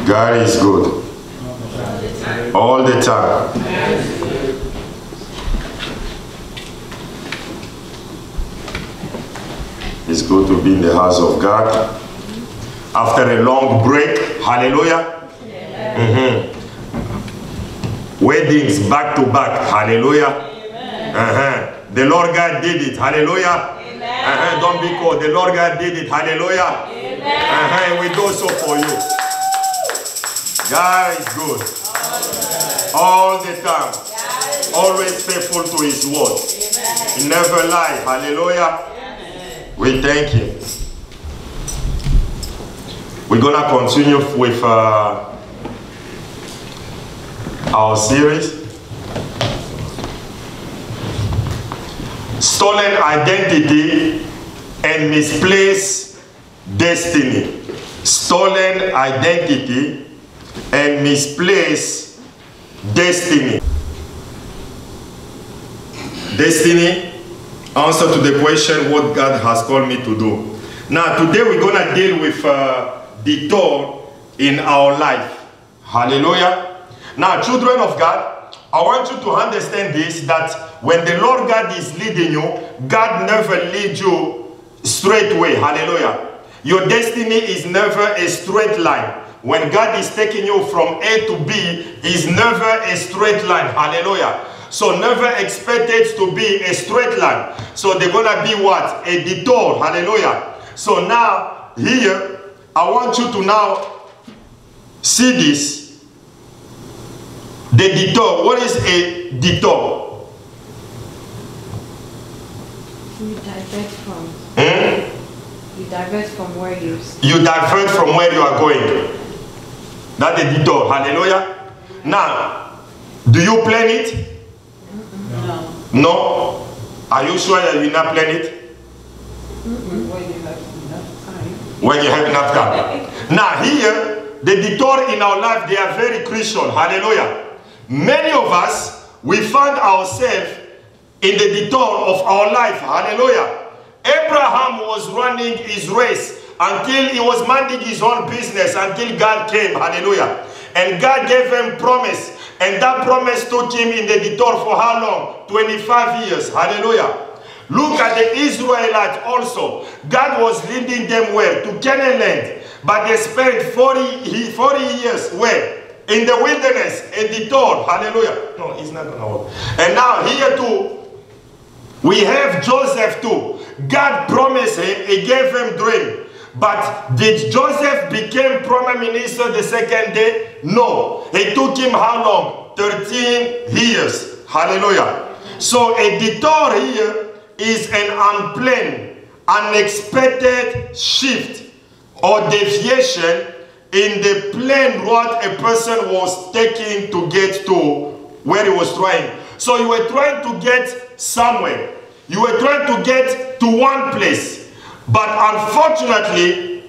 God is good. All the time. It's good to be in the house of God. After a long break, hallelujah. Weddings back to back, hallelujah. The Lord God did it, hallelujah. Don't be cold, the Lord God did it, hallelujah. And we do so for you. God is good. All the time. Always faithful to his word. He never lies, hallelujah. We thank him. We're going to continue with our series. Stolen identity and misplaced destiny. Stolen identity and misplaced destiny. Destiny, answer to the question what God has called me to do. Now today we're going to deal with detour in our life. Hallelujah. Now children of God, I want you to understand this, that when the Lord God is leading you, God never leads you straight way. Hallelujah. Your destiny is never a straight line. When God is taking you from A to B, is never a straight line. Hallelujah. So never expect it to be a straight line. So they're going to be what? A detour. Hallelujah. So now, here, I want you to now see this. The detour. What is a detour? You divert from. You divert from where you. You divert from where you are going. That's a detour. Hallelujah. Now, do you plan it? No. No. Are you sure that you will not plan it? When you have enough time. Now here, the detour in our life, they are very crucial. Hallelujah. Many of us, we find ourselves in the detour of our life. Hallelujah. Abraham was running his race until he was minding his own business, until God came. Hallelujah. And God gave him promise. And that promise took him in the detour for how long? 25 years. Hallelujah. Look at the Israelites also. God was leading them where? To Canaan land. But they spent 40 years where? In the wilderness, a detour. Hallelujah. No, it's not going to work. And now here too, we have Joseph too. God promised him, he gave him dream. But did Joseph become prime minister the second day? No. It took him how long? 13 years. Hallelujah. So a detour here is an unplanned, unexpected shift or deviation in the plan what a person was taking to get to where he was trying. So you were trying to get somewhere. You were trying to get to one place. But unfortunately,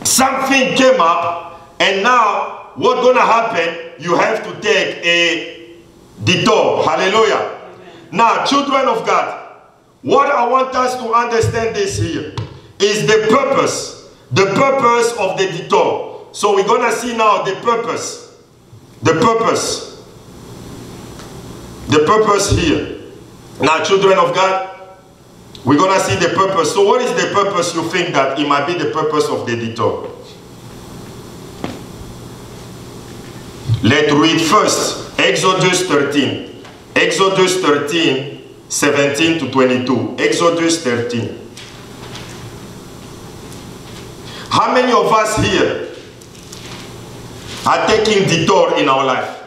something came up, and now what's going to happen? You have to take a detour. Hallelujah. Amen. Now, children of God, what I want us to understand this here is the purpose of the detour. So we're going to see now the purpose here. Now, children of God, we're going to see the purpose. So what is the purpose you think that it might be the purpose of the detour? Let's read first Exodus 13. Exodus 13, 17 to 22. Exodus 13. How many of us here are taking detour in our life?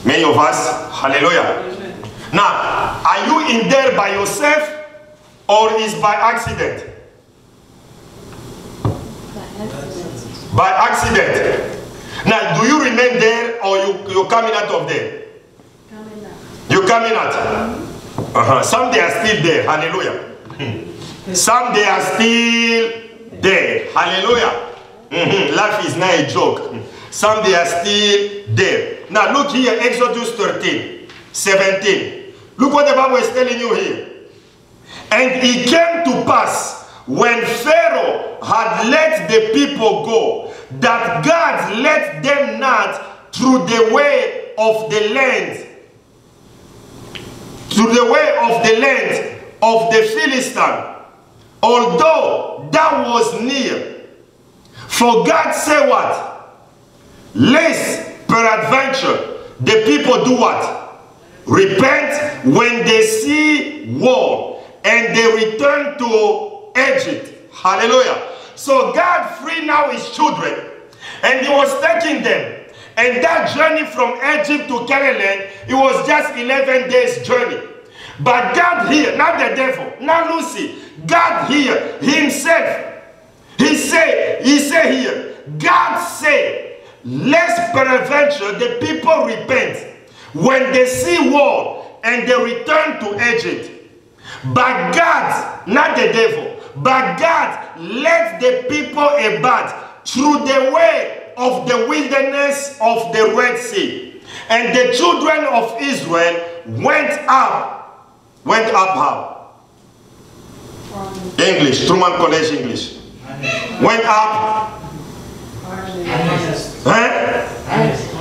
Many of us. Hallelujah. Now, are you in there by yourself or is by accident? By accident. Now, do you remain there or you're coming out of there? Coming out. You're coming out? Some they are still there. Hallelujah. Some they are still there. Hallelujah. Life is not a joke. Some they are still there. Now, look here, Exodus 13, 17. Look what the Bible is telling you here. And it came to pass when Pharaoh had let the people go that God led them not through the way of the land, through the way of the land of the Philistine, although that was near. For God said what? Lest peradventure the people do what? Repent when they see war and they return to Egypt. Hallelujah. So God freed now his children and he was taking them. And that journey from Egypt to Canaan, it was just 11 days journey. But God here, not the devil, not Lucy, God here himself, he said here, God said, lest peradventure the people repent when they see war and they return to Egypt. But God, not the devil, but God led the people about through the way of the wilderness of the Red Sea. And the children of Israel went up how? English, Truman College English. Went up.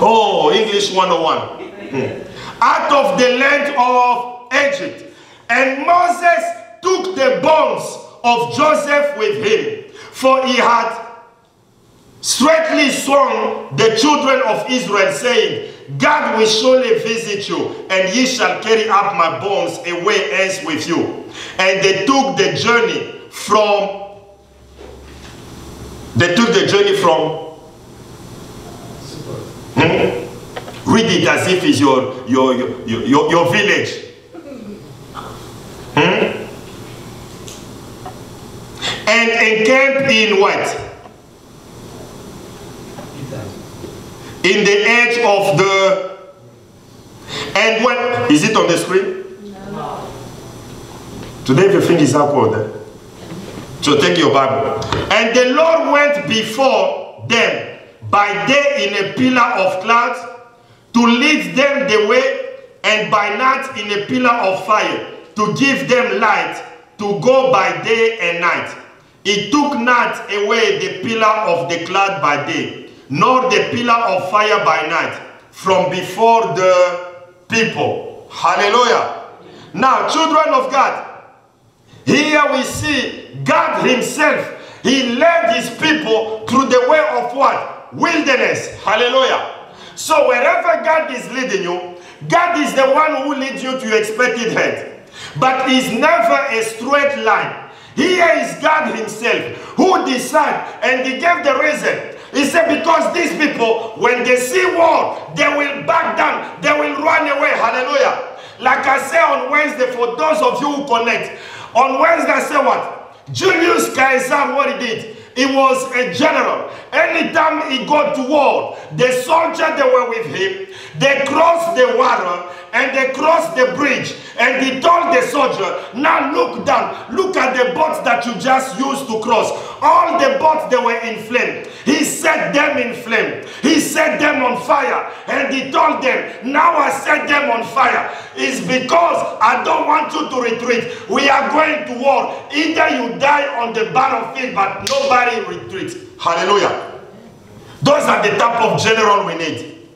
Oh, English 101. Out of the land of Egypt. And Moses took the bones of Joseph with him, for he had straightly sworn the children of Israel, saying, God will surely visit you, and ye shall carry up my bones away hence with you. And they took the journey from read it as if it's your village. And encamped in what? In the edge of the... And what? Is it on the screen? No. Today everything is awkward. So take your Bible. And the Lord went before them by day in a pillar of cloud to lead them the way, and by night in a pillar of fire to give them light to go by day and night. He took not away the pillar of the cloud by day, nor the pillar of fire by night from before the people. Hallelujah. Now, children of God, here we see God himself. He led his people through the way of what? Wilderness. Hallelujah. So wherever God is leading you, God is the one who leads you to your expected end. But it's never a straight line. Here is God himself who decided, and he gave the reason. He said, because these people, when they see war, they will back down, they will run away. Hallelujah. Like I say on Wednesday, for those of you who connect, on Wednesday I say what? Julius Caesar, what he did? He was a general. Anytime he got to war, the soldiers that were with him, they crossed the water and they crossed the bridge. And he told the soldier, now look down, look at the boats that you just used to cross. All the boats, they were in flame. He set them in flame. He set them on fire. And he told them, now I set them on fire. It's because I don't want you to retreat. We are going to war. Either you die on the battlefield, but nobody retreats. Hallelujah. Those are the type of general we need.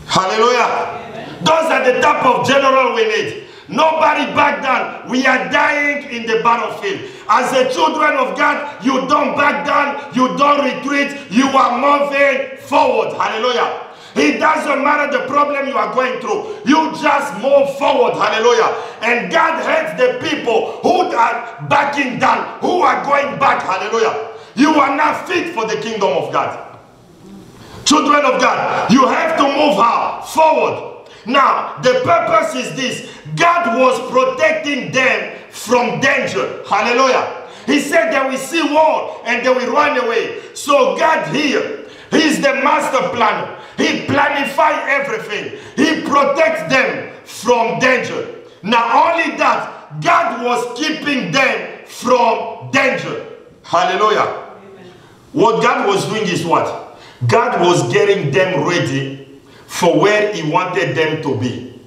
Hallelujah. Those are the type of general we need. Nobody back down. We are dying in the battlefield. As the children of God, you don't back down, you don't retreat, you are moving forward. Hallelujah. It doesn't matter the problem you are going through. You just move forward. Hallelujah. And God hates the people who are backing down, who are going back. Hallelujah. You are not fit for the kingdom of God. Children of God, you have to move forward. Now, the purpose is this. God was protecting them from danger. Hallelujah. He said they will see war and they will run away. So God here, he is the master planner. He planifies everything. He protects them from danger. Not only that, God was keeping them from danger. Hallelujah. Amen. What God was doing is what? God was getting them ready for where he wanted them to be.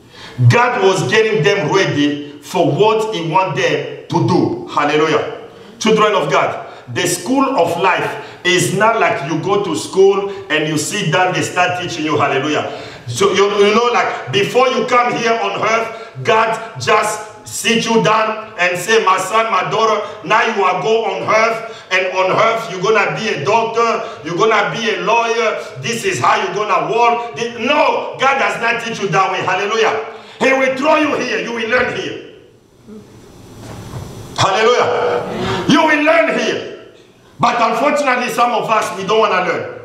God was getting them ready for what he wanted them to do. Hallelujah. Children of God, the school of life is not like you go to school and you sit down, they start teaching you. Hallelujah. So you know, like before you come here on earth, God just sit you down and say, my son, my daughter, now you are go on earth, and on earth you're gonna be a doctor, you're gonna be a lawyer, this is how you're gonna walk. No, God does not teach you that way. Hallelujah. He will throw you here, you will learn here. Hallelujah. You will learn here. But unfortunately, some of us, we don't want to learn.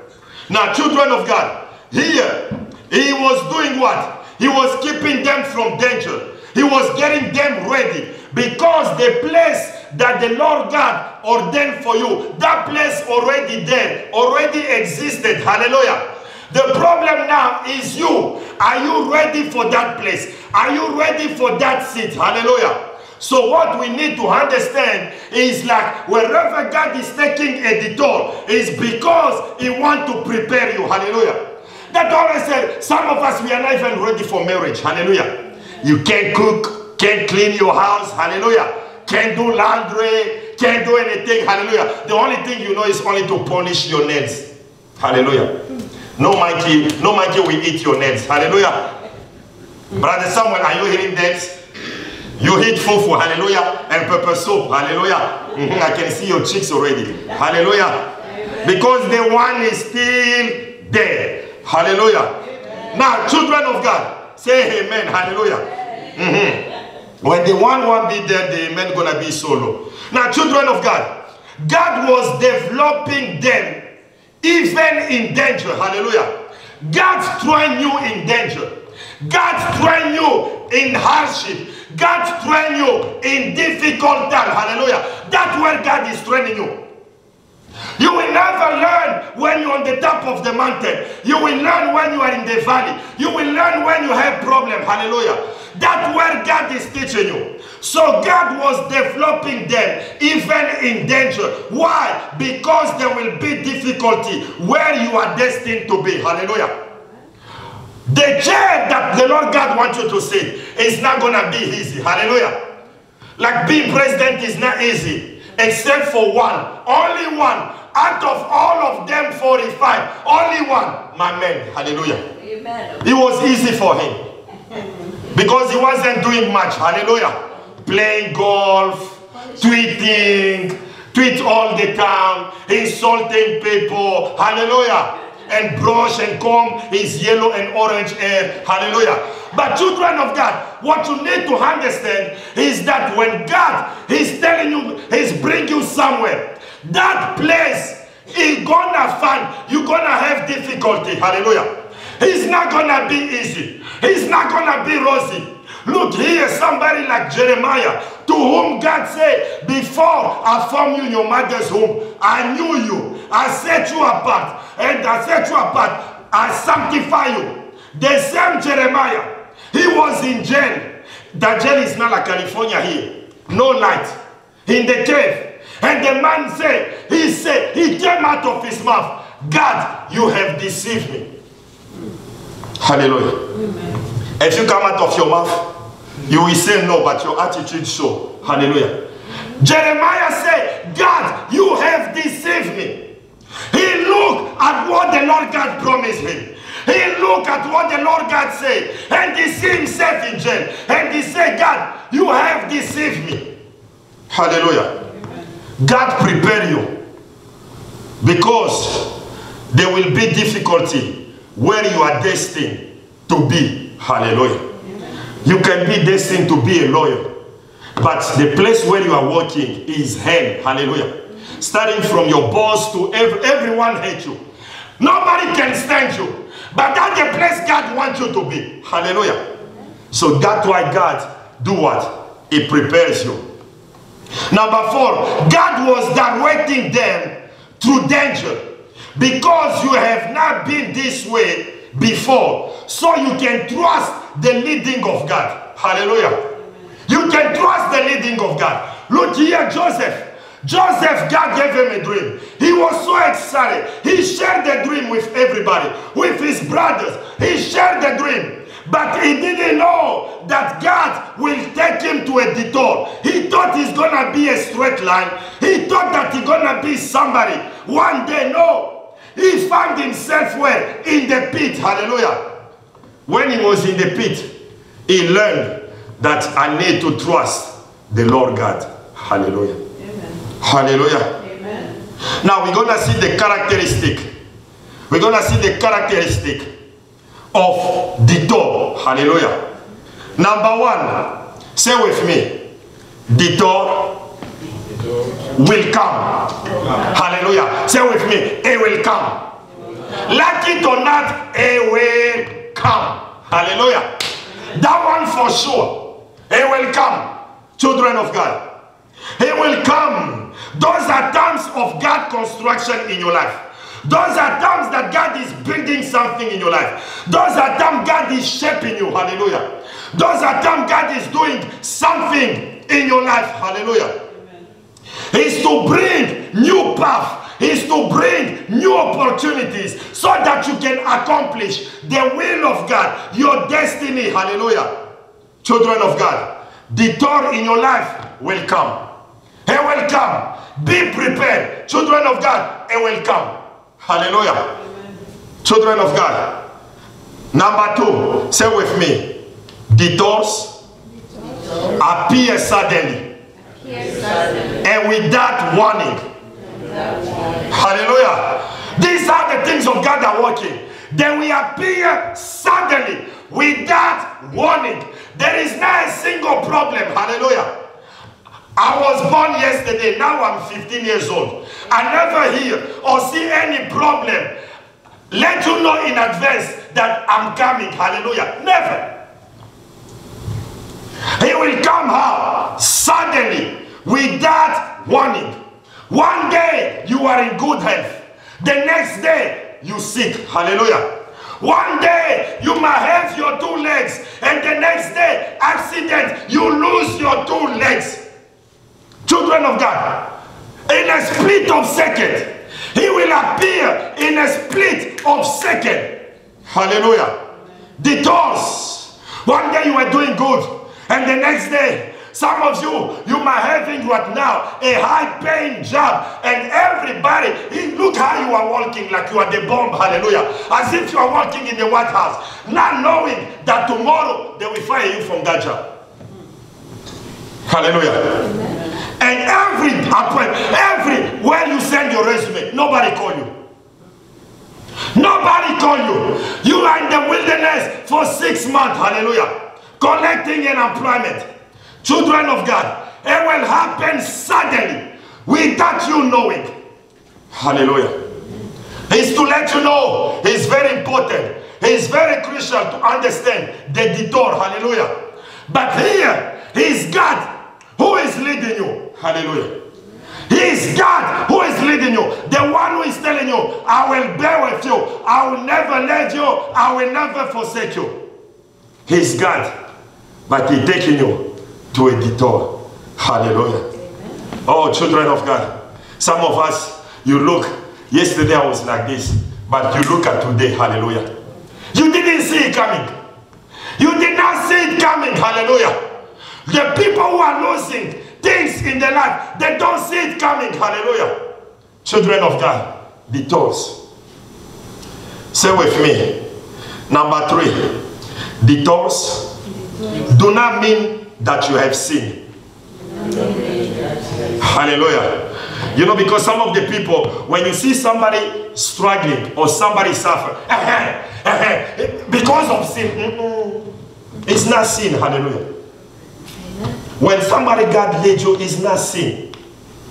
Now, children of God, here, he was doing what? He was keeping them from danger. He was getting them ready. Because the place that the Lord God ordained for you, that place already there, already existed. Hallelujah. The problem now is you. Are you ready for that place? Are you ready for that seat? Hallelujah. So what we need to understand is like wherever God is taking a detour is because he wants to prepare you. Hallelujah. That always said, some of us, we are not even ready for marriage. Hallelujah. You can't cook, can't clean your house. Hallelujah. Can't do laundry, can't do anything. Hallelujah. The only thing you know is only to punish your nails. Hallelujah. No monkey will eat your nails. Hallelujah. Brother Samuel, are you hearing that? You eat fufu, hallelujah, and pepper soup, hallelujah. I can see your cheeks already, hallelujah. Because the one is still there, hallelujah. Now, children of God, say amen, hallelujah. When the one won't be there, the amen gonna be solo. Now, children of God, God was developing them even in danger, hallelujah. God's throwing you in danger. God's throwing you in hardship. God's training you in difficult times. Hallelujah. That's where God is training you. You will never learn when you're on the top of the mountain. You will learn when you are in the valley. You will learn when you have problems. Hallelujah. That's where God is teaching you. So God was developing them even in danger. Why? Because there will be difficulty where you are destined to be. Hallelujah. The chair that the Lord God wants you to sit is not going to be easy. Hallelujah. Like being president is not easy. Except for one. Only one. Out of all of them 45. Only one. My man. Hallelujah. Amen. It was easy for him. Because he wasn't doing much. Hallelujah. Playing golf. Tweeting. Tweet all the time. Insulting people. Hallelujah. And brush and comb his yellow and orange hair. Hallelujah. But children of God, what you need to understand is that when God is telling you, he's bringing you somewhere, that place is gonna find, you're gonna have difficulty. Hallelujah. It's not gonna be easy. It's not gonna be rosy. Look here, somebody like Jeremiah, to whom God said, before I formed you in your mother's womb, I knew you. I set you apart. And I set you apart. I sanctify you. The same Jeremiah, he was in jail. The jail is not like California here. No light. In the cave. And the man said, he came out of his mouth, God, you have deceived me. Hallelujah. Amen. If you come out of your mouth, you will say no, but your attitude show. Hallelujah. Jeremiah said, God, you have deceived me. He looked at what the Lord God promised him. He looked at what the Lord God said. And he see himself in jail. And he said, God, you have deceived me. Hallelujah. God prepare you. Because there will be difficulty where you are destined to be. Hallelujah. You can be destined to be a lawyer. But the place where you are working is hell. Hallelujah. Starting from your boss to everyone hates you. Nobody can stand you. But that's the place God wants you to be. Hallelujah. So that's why God do what? He prepares you. Number 4, God was directing them through danger. Because you have not been this way before. So you can trust the leading of God. Hallelujah. You can trust the leading of God. Look here, Joseph. Joseph, God gave him a dream. He was so excited. He shared the dream with everybody, with his brothers. He shared the dream. But he didn't know that God will take him to a detour. He thought he's going to be a straight line. He thought that he's going to be somebody. One day, no. He found himself where? In the pit. Hallelujah. When he was in the pit, he learned that I need to trust the Lord God. Hallelujah. Amen. Hallelujah. Amen. Now we're going to see the characteristic. We're going to see the characteristic of detour. Hallelujah. Number one, say with me, detour will come. Hallelujah. Say with me, it will come. Like it or not, it will come. Hallelujah. That one for sure. It will come. Children of God. It will come. Those are times of God construction in your life. Those are times that God is building something in your life. Those are times God is shaping you. Hallelujah. Those are times God is doing something in your life. Hallelujah. He's to bring new path. He's to bring new opportunities so that you can accomplish the will of God, your destiny. Hallelujah. Children of God, detour in your life will come. It will come. Be prepared. Children of God, it will come. Hallelujah. Amen. Children of God. Number two, say with me, detours appear suddenly and without warning. Hallelujah. These are the things of God that are working. They will appear suddenly without warning. There is not a single problem. Hallelujah. I was born yesterday. Now I'm 15 years old. I never hear or see any problem. Let you know in advance that I'm coming. Hallelujah. Never. He will come how? Suddenly, without warning. One day you are in good health. The next day you sick. Hallelujah. One day you might have your two legs, and the next day accident, you lose your two legs. Children of God, in a split of second, he will appear in a split of second. Hallelujah. Detours. One day you are doing good, and the next day, some of you might having right now a high-paying job, and everybody, look how you are walking like you are the bomb. Hallelujah. As if you are walking in the White House, not knowing that tomorrow they will fire you from that job. Hallelujah. Amen. And everywhere you send your resume, nobody call you. Nobody call you. You are in the wilderness for 6 months. Hallelujah. Collecting unemployment. Children of God, it will happen suddenly without you knowing. Hallelujah. It's to let you know. It's very important. It's very crucial to understand the detour. Hallelujah. But here, it's God who is leading you. Hallelujah. He is God who is leading you. The one who is telling you, I will bear with you. I will never let you. I will never forsake you. He is God. But He's taking you to a detour. Hallelujah. Amen. Oh, children of God. Some of us, you look, yesterday I was like this, but you look at today. Hallelujah. You didn't see it coming. You did not see it coming. Hallelujah. The people who are losing things in their life, they don't see it coming. Hallelujah. Children of God, detours. Say with me. Number 3. Detours do not mean that you have sinned. Hallelujah. You know, because some of the people, when you see somebody struggling or somebody suffer, because of sin, it's not sin. Hallelujah. When somebody God led you, it's not sin.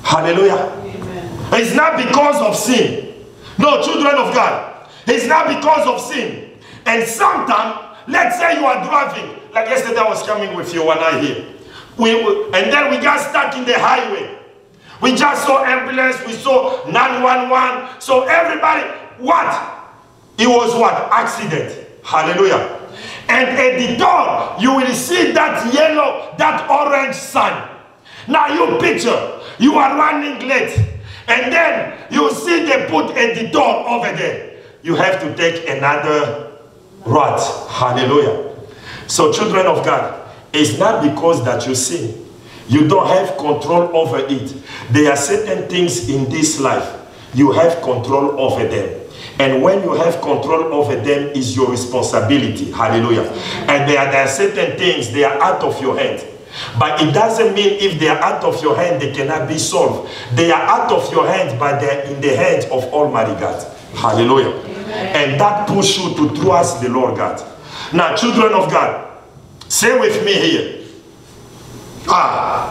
Hallelujah. Amen. It's not because of sin. No, children of God, it's not because of sin. And sometimes, let's say you are driving, like yesterday I was coming with you one night here. And then we got stuck in the highway. We just saw ambulance, we saw 911. So everybody, what? It was what? Accident. Hallelujah. And at the door, you will see that yellow, that orange sun. Now you picture, you are running late. And then you see they put at the door over there. You have to take another route. Hallelujah. So children of God, it's not because that you sin. You don't have control over it. There are certain things in this life, you have control over them. And when you have control over them, is your responsibility. Hallelujah. And there are certain things, they are out of your hand. But it doesn't mean if they are out of your hand, they cannot be solved. They are out of your hand, but they are in the hands of Almighty God. Hallelujah. And that pushes you to trust the Lord God. Now, children of God, say with me here.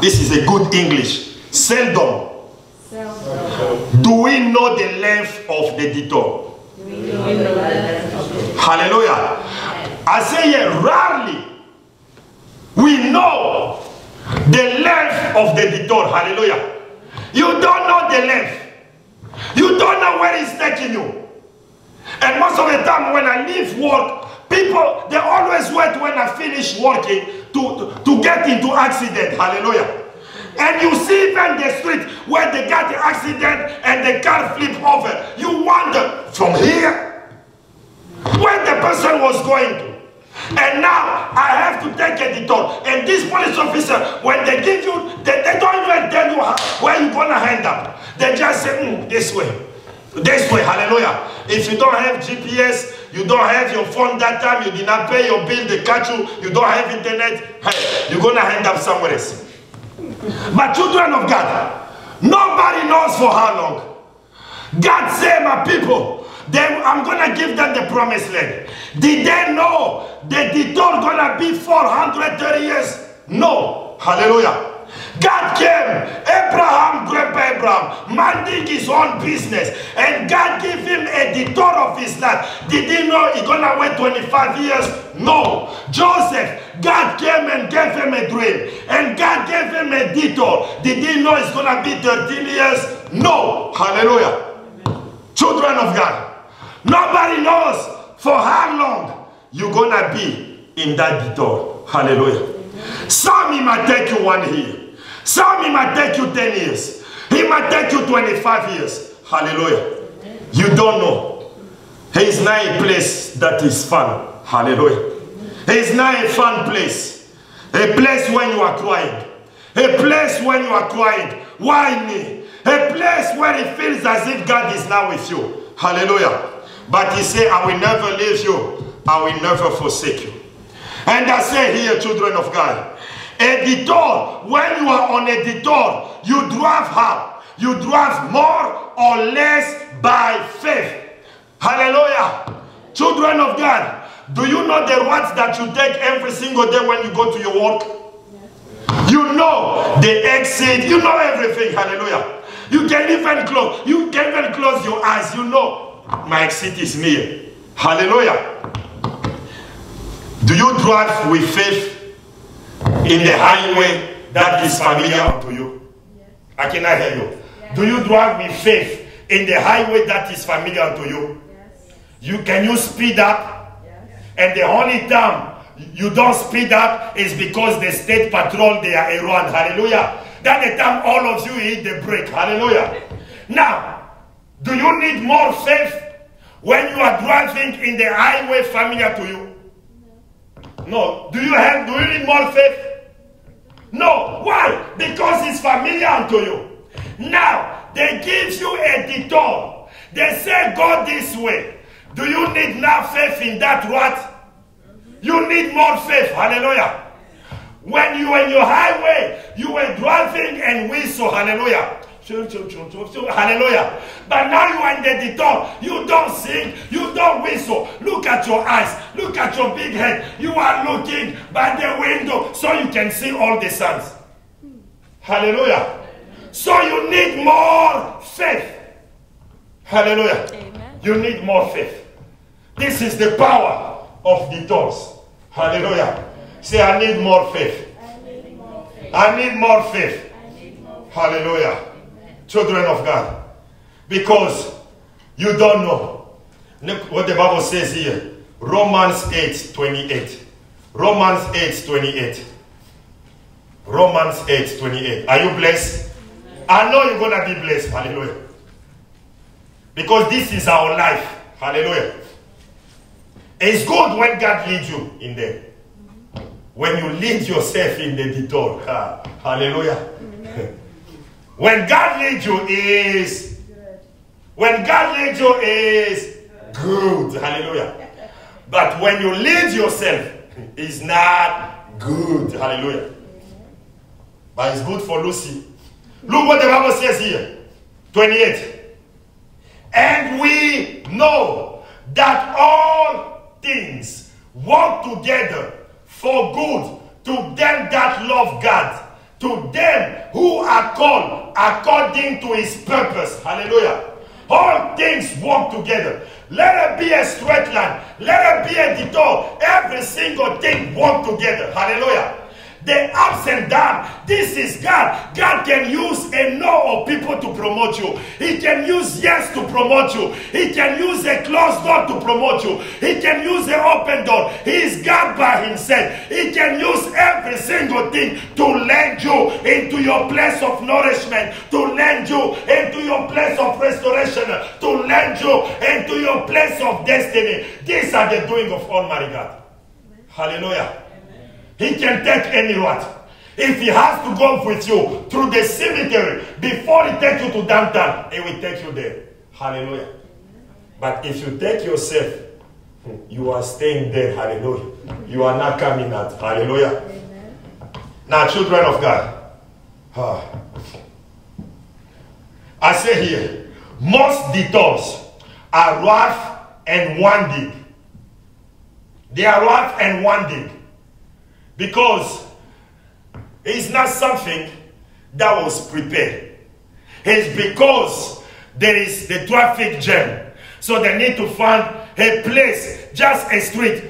This is a good English. Seldom do we know the length of the detour. Hallelujah. I say here, rarely we know the length of the detour. Hallelujah. You don't know the length. You don't know where it's taking you. And most of the time when I leave work, people, they always wait when I finish working to get into accident. Hallelujah. And you see even the street where they got the accident and the car flip over. You wonder, from here, where the person was going to. And now I have to take a detour. And this police officer, when they give you, they don't even tell you where you're going to end up. They just say, this way. This way, hallelujah. If you don't have GPS, you don't have your phone that time, you did not pay your bill, they catch you, you don't have internet, hey, you're going to end up somewhere else. But children of God, nobody knows for how long. God said, my people, I'm going to give them the promised land. Did they know the detour going to be 430 years? No. Hallelujah. God came, Abraham, Grandpa Abraham, minding his own business, and God gave him a detour of his life. Did he know he's going to wait 25 years? No. Joseph, God came and gave him a dream, and God gave him a detour. Did he know it's going to be 13 years? No. Hallelujah. Amen. Children of God, nobody knows for how long you're going to be in that detour. Hallelujah. Amen. Some he might take you 1 year. Some he might take you 10 years. He might take you 25 years. Hallelujah. Amen. You don't know. He's not a place that is fun. Hallelujah. It's not a fun place. A place when you are crying. A place when you are crying. Why me? A place where it feels as if God is now with you. Hallelujah. But he said, I will never leave you. I will never forsake you. And I say here, children of God, a detour, when you are on a detour, you drive how? You drive more or less by faith. Hallelujah. Children of God, do you know the routes that you take every single day when you go to your work? Yes. You know the exit, you know everything. Hallelujah. You can even close your eyes. You know my exit is near. Hallelujah. Do you drive with faith in the highway that is familiar to you? Yes. I cannot hear you. Yes. Do you drive with faith in the highway that is familiar to you? Yes. Can you speed up? Yes. And the only time you don't speed up is because the state patrol, they are around. Hallelujah. That's the time all of you hit the brake. Hallelujah. Now, do you need more faith when you are driving in the highway familiar to you? No. Do you need more faith? No. Why? Because it's familiar to you. Now, they give you a detour. They say, go this way. Do you need now faith in that route? You need more faith. Hallelujah. When you were in your highway, you were driving and whistle. Hallelujah. Hallelujah. But now you are in the detour. You don't sing. You don't whistle. Look at your eyes. Look at your big head. You are looking by the window so you can see all the signs. Hallelujah. So you need more faith. Hallelujah. Amen. You need more faith. This is the power of detours. Hallelujah. Say, I need more faith. I need more faith. I need more faith. I need more faith. Hallelujah. Children of God, because you don't know. Look what the Bible says here. Romans 8:28. Romans 8:28. Romans 8:28. Are you blessed? I know you're going to be blessed. Hallelujah. Because this is our life. Hallelujah. It's good when God leads you in there. when you lead yourself in the detour. Hallelujah. When God leads you is good. When God leads you is good. Hallelujah. But when you lead yourself, it's not good. Hallelujah. But it's good for Lucy. Look what the Bible says here. 28. And we know that all things work together for good to them that love God, to them who are called according to his purpose. Hallelujah. All things work together. Let it be a straight line. Let it be a detour. Every single thing work together. Hallelujah. The ups and downs. This is God. God can use a no of people to promote you. He can use yes to promote you. He can use a closed door to promote you. He can use an open door. He is God by himself. He can use every single thing to land you into your place of nourishment, to land you into your place of restoration, to land you into your place of destiny. These are the doing of Almighty God. Hallelujah. He can take any route. If he has to go with you through the cemetery before he takes you to downtown, he will take you there. Hallelujah. But if you take yourself, you are staying there. Hallelujah. You are not coming out. Hallelujah. Amen. Now, children of God, I say here, most detours are rough and winding. They are rough and winding. Because it's not something that was prepared. It's because there is the traffic jam. So they need to find a place, just a street.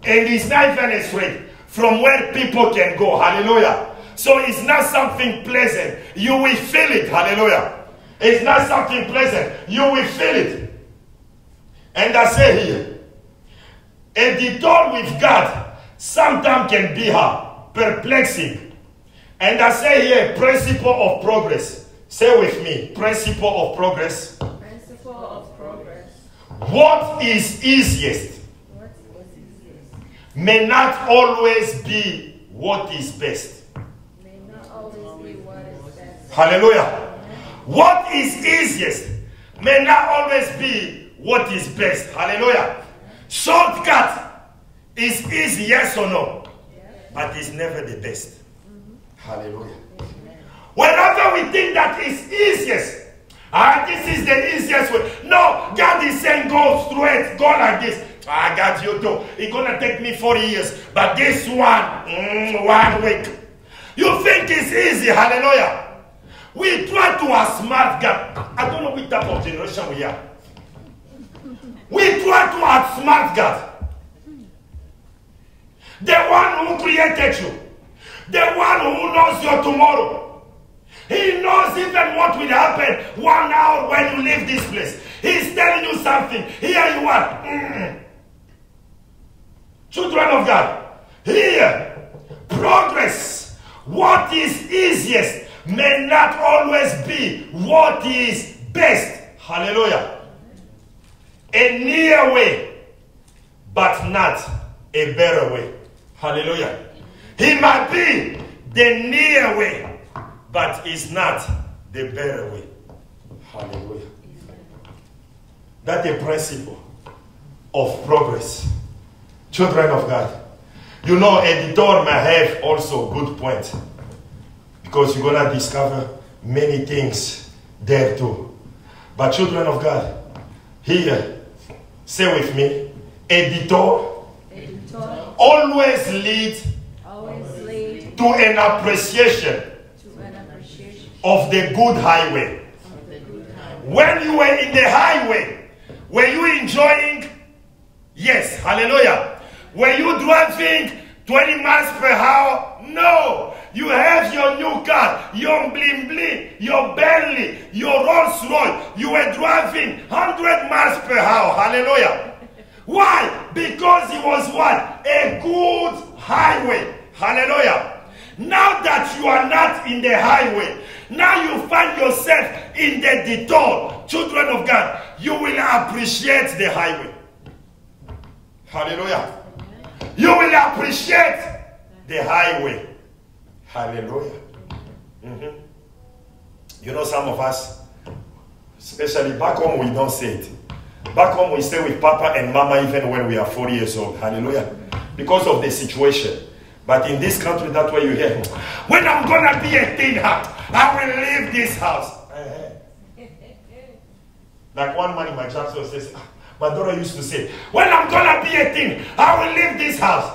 And it's not even a street from where people can go. Hallelujah. So it's not something pleasant. You will feel it. Hallelujah. It's not something pleasant. You will feel it. And I say here, a detour with God sometimes can be hard, perplexing. And I say here, principle of progress. Say with me, principle of progress. Principle of progress. What is easiest may not always be what is best. May not always be what is best. Hallelujah. What is easiest may not always be what is best. Hallelujah. Shortcut is easy, yes or no? Yes. But it's never the best. Hallelujah. Amen. Whenever we think that is easiest, this is the easiest way. No, God is saying go straight, go like this. I got you too. It's going to take me 40 years. But this one, 1 week. You think it's easy, hallelujah. We try to outsmart God. I don't know which type of generation we are. We try to outsmart God. The one who created you. The one who knows your tomorrow. He knows even what will happen 1 hour when you leave this place. He's telling you something. Here you are. Children of God. Here. Progress. What is easiest may not always be what is best. Hallelujah. A near way, but not a better way. Hallelujah. He might be the near way, but it's not the better way. Hallelujah. That's a principle of progress. Children of God. You know, a detour may have also good point. Because you're going to discover many things there too. But children of God, here, say with me, a detour always leads to an appreciation of the good highway. When you were in the highway, were you enjoying? Yes, hallelujah. Were you driving 20 miles per hour? No. You have your new car, your bling bling, your Bentley, your Rolls Royce. You were driving 100 miles per hour. Hallelujah. Why? Because it was what? A good highway. Hallelujah. Now that you are not in the highway, now you find yourself in the detour. Children of God, you will appreciate the highway. Hallelujah. You will appreciate the highway. Hallelujah. You know, some of us, especially back home, we don't say it. Back home, we stay with Papa and Mama even when we are 40 years old. Hallelujah. Because of the situation. But in this country, that's why you hear, when I'm going to be a teen, I will leave this house. Like one man in my church says, my daughter used to say, when I'm going to be a teen, I will leave this house.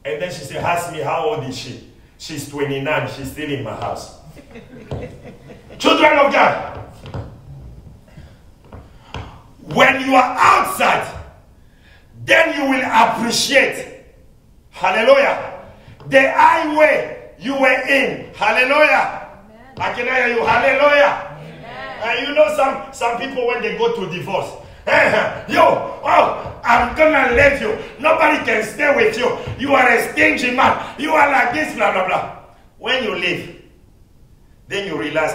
And then she said, ask me, how old is she? She's 29. She's still in my house. Children of God, when you are outside, then you will appreciate, hallelujah, the highway you were in. Hallelujah. Amen. I can hear you. Hallelujah. You know some people when they go to divorce, I'm gonna leave you. Nobody can stay with you. You are a stingy man. You are like this, blah, blah, blah. When you leave, then you realize,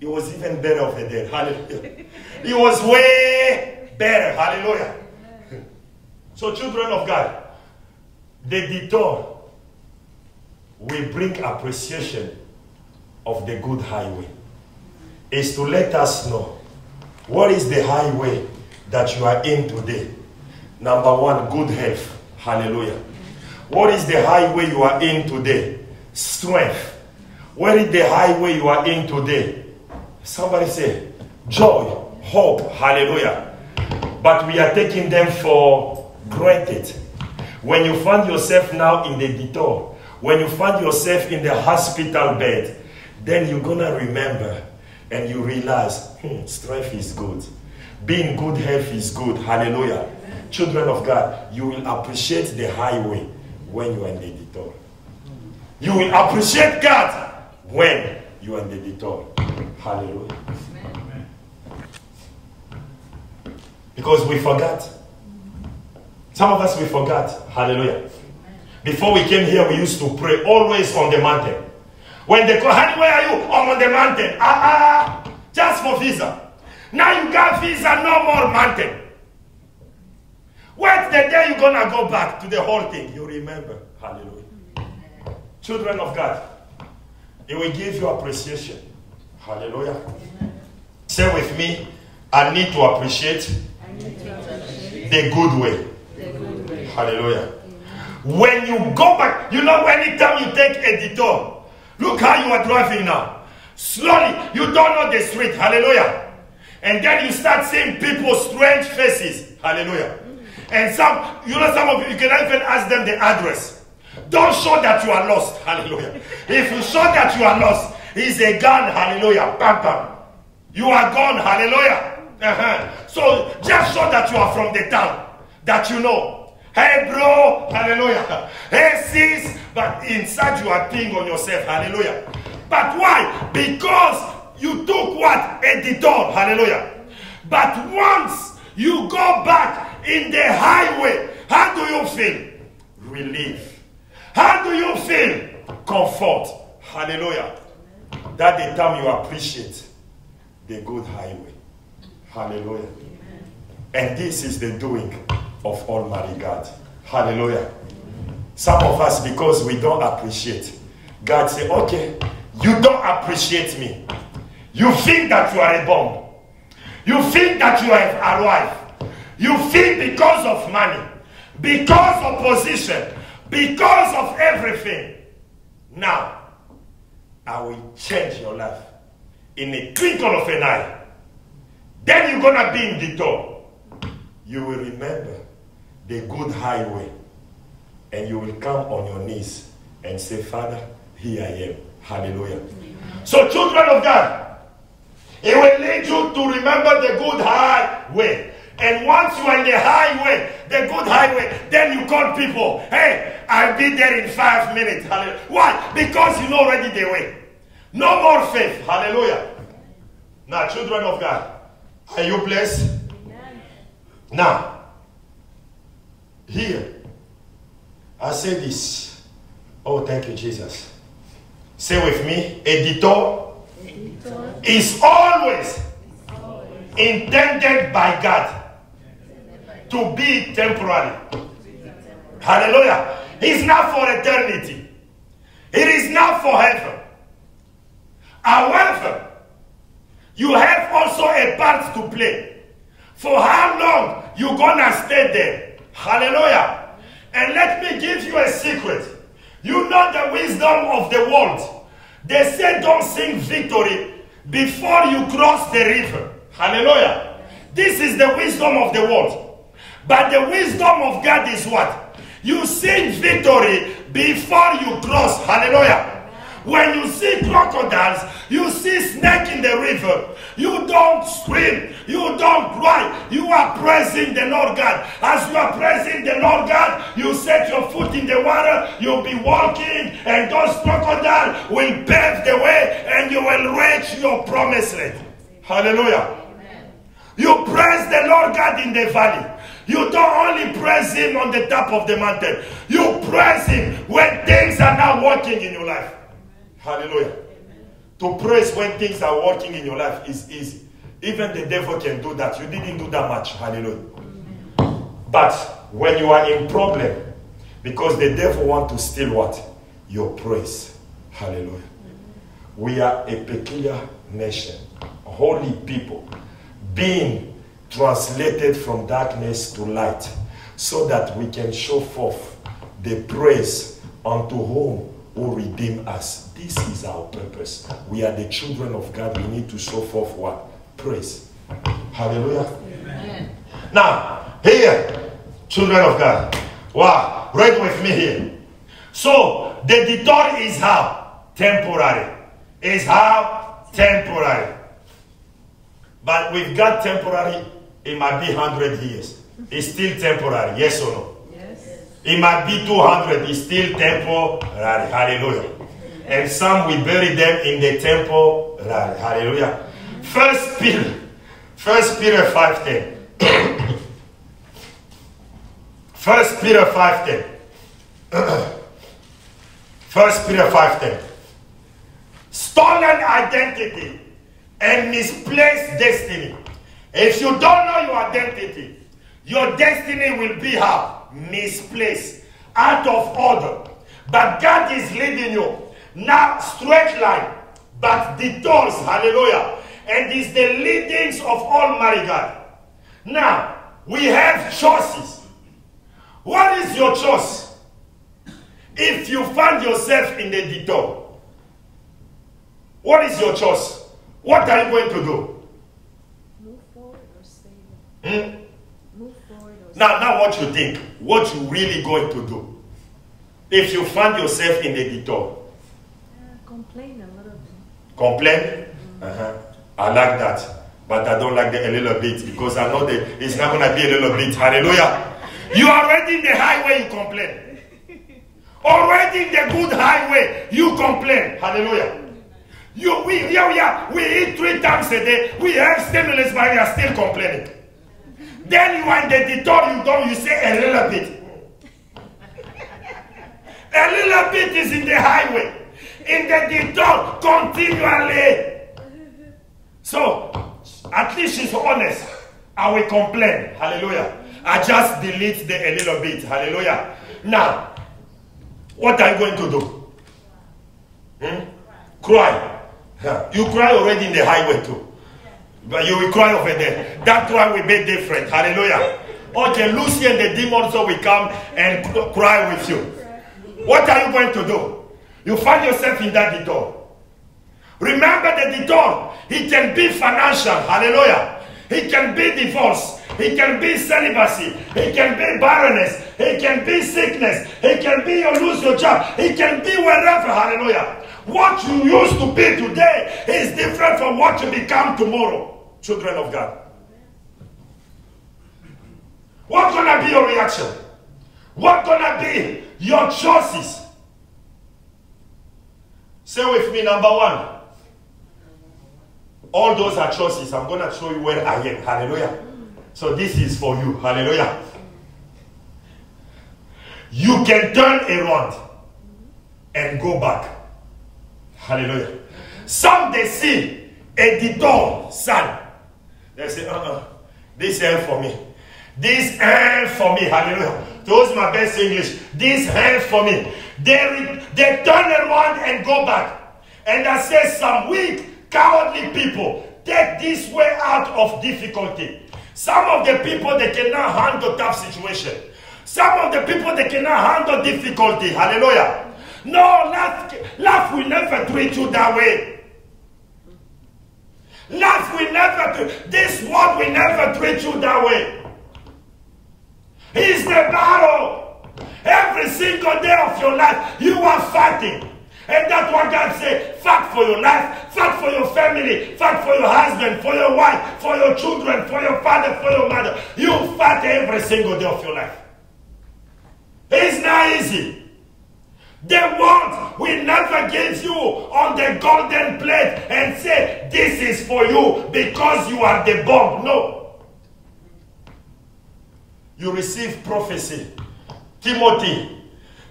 it was even better over there. Hallelujah. It was way better. Hallelujah. So children of God, the detour will bring appreciation of the good highway. Is to let us know what is the highway that you are in today. Number one, good health. Hallelujah. What is the highway you are in today? Strength. What is the highway you are in today? Somebody say, joy, hope. Hallelujah. But we are taking them for granted. When you find yourself now in the detour, when you find yourself in the hospital bed, then you're going to remember and you realize, strength is good. Being good health is good. Hallelujah. Amen. Children of God, you will appreciate the highway when you are in the detour. You will appreciate God when you are in the detour. Hallelujah. Amen. Because we forgot. Some of us, we forgot. Hallelujah. Amen. Before we came here, we used to pray always on the mountain. When they call, honey, where are you? I'm on the mountain. Just for visa. Now you got visa, no more mountain. What's the day you're going to go back to the whole thing? You remember. Hallelujah. Amen. Children of God, it will give you appreciation. Hallelujah. Amen. Say with me, I need to appreciate the good way. The good way. Hallelujah. Amen. When you go back, you know, anytime you take a detour, look how you are driving now. Slowly, you don't know the street. Hallelujah. And then you start seeing people's strange faces. Hallelujah. And some of you, you can even ask them the address. Don't show that you are lost. Hallelujah. If you show that you are lost, he's a gun. Hallelujah. Bam, bam. You are gone. Hallelujah. So just show that you are from the town. That you know. Hey, bro. Hallelujah. Hey, sis. But inside you are peeing on yourself. Hallelujah. But why? Because you took what? A detour. Hallelujah. But once you go back in the highway, how do you feel? Relief. How do you feel? Comfort. Hallelujah. That's the time you appreciate the good highway. Hallelujah. And this is the doing of Almighty God. Hallelujah. Some of us, because we don't appreciate, God say, okay, you don't appreciate me. You think that you are a bomb. You think that you are alive. You think because of money, because of position, because of everything. Now, I will change your life in a twinkle of an eye. Then you're going to be in the door. You will remember the good highway. And you will come on your knees and say, Father, here I am. Hallelujah. Amen. So children of God, it will lead you to remember the good highway. And once you are in the highway, the good highway, then you call people, hey, I'll be there in 5 minutes. Hallelujah. Why? Because you know already the way. No more faith. Hallelujah. Now, children of God, are you blessed? Amen. Now, here, I say this. Oh, thank you, Jesus. Say with me, a detour is always intended by God to be temporary. Hallelujah. It's not for eternity. It is not forever. However, you have also a part to play. For how long you gonna stay there? Hallelujah. And let me give you a secret. You know the wisdom of the world. They say don't sing victory before you cross the river. Hallelujah. This is the wisdom of the world. But the wisdom of God is what? You sing victory before you cross. Hallelujah. When you see crocodiles, you see snake in the river, you don't scream, you don't cry, you are praising the Lord God. As you are praising the Lord God, you set your foot in the water, you'll be walking, and those crocodiles will pave the way, and you will reach your promised land. Hallelujah. Amen. You praise the Lord God in the valley. You don't only praise Him on the top of the mountain. You praise Him when things are not working in your life. Hallelujah. Amen. To praise when things are working in your life is easy. Even the devil can do that. You didn't do that much. Hallelujah. Amen. But when you are in problem, because the devil wants to steal what? Your praise. Hallelujah. Amen. We are a peculiar nation, holy people, being translated from darkness to light, so that we can show forth the praise unto whom will redeem us. This is our purpose. We are the children of God. We need to show forth what? Praise. Hallelujah. Amen. Now, here, children of God. Wow. Read with me here. So, the detour is how? Temporary. Is how? Temporary. But with God temporary, it might be 100 years. It's still temporary. Yes or no? It might be 200, it's still temporary. Hallelujah. And some we bury them in the temporary. Hallelujah. First Peter 5:10. First Peter 5:10. First Peter 5:10. Stolen identity and misplaced destiny. If you don't know your identity, your destiny will be how? Misplaced, out of order. But God is leading you. Not straight line, but detours. Hallelujah. And it's the leadings of Almighty God. Now, we have choices. What is your choice? If you find yourself in the detour, what is your choice? What are you going to do? Move forward or stay. Move forward or stay. Now what you think? What you really going to do? If you find yourself in the detour. Complain a little bit. Complain? I like that. But I don't like the a little bit, because I know that it's not going to be a little bit. Hallelujah. You are already in the highway, you complain. Already in the good highway, you complain. Hallelujah. We eat 3 times a day. We have stimulus, but we are still complaining. Then you are in the detour, you say a little bit. A little bit is in the highway. In the detour, continually. So, at least she's honest. I will complain. Hallelujah. I just delete the a little bit. Hallelujah. Now, what are you going to do? Cry. You cry already in the highway too. But you will cry over there. That cry will be different. Hallelujah. Okay, Lucy and the demons will come and cry with you. What are you going to do? You find yourself in that detour. Remember the detour. It can be financial. Hallelujah. It can be divorce. It can be celibacy. It can be barrenness. It can be sickness. It can be you lose your job. It can be wherever. Hallelujah. What you used to be today is different from what you become tomorrow. Children of God. What's going to be your reaction? What's going to be your choices? Say with me, number 1. All those are choices. I'm going to show you where I am. Hallelujah. So this is for you. Hallelujah. You can turn around and go back. Hallelujah. Some they see a detour sign. They say, this ain't for me. This ain't for me. Hallelujah. To use my best English, this hand for me. They turn around and go back. And I say some weak, cowardly people take this way out of difficulty. Some of the people, they cannot handle tough situation. Some of the people, they cannot handle difficulty. Hallelujah. No, life will never treat you that way. Life will never, this world will never treat you that way. It's the battle. Every single day of your life, you are fighting. And that's what God said. Fight for your life, fight for your family, fight for your husband, for your wife, for your children, for your father, for your mother. You fight every single day of your life. It's not easy. The world will never give you on the golden plate and say, this is for you because you are the bomb. No. You receive prophecy. Timothy,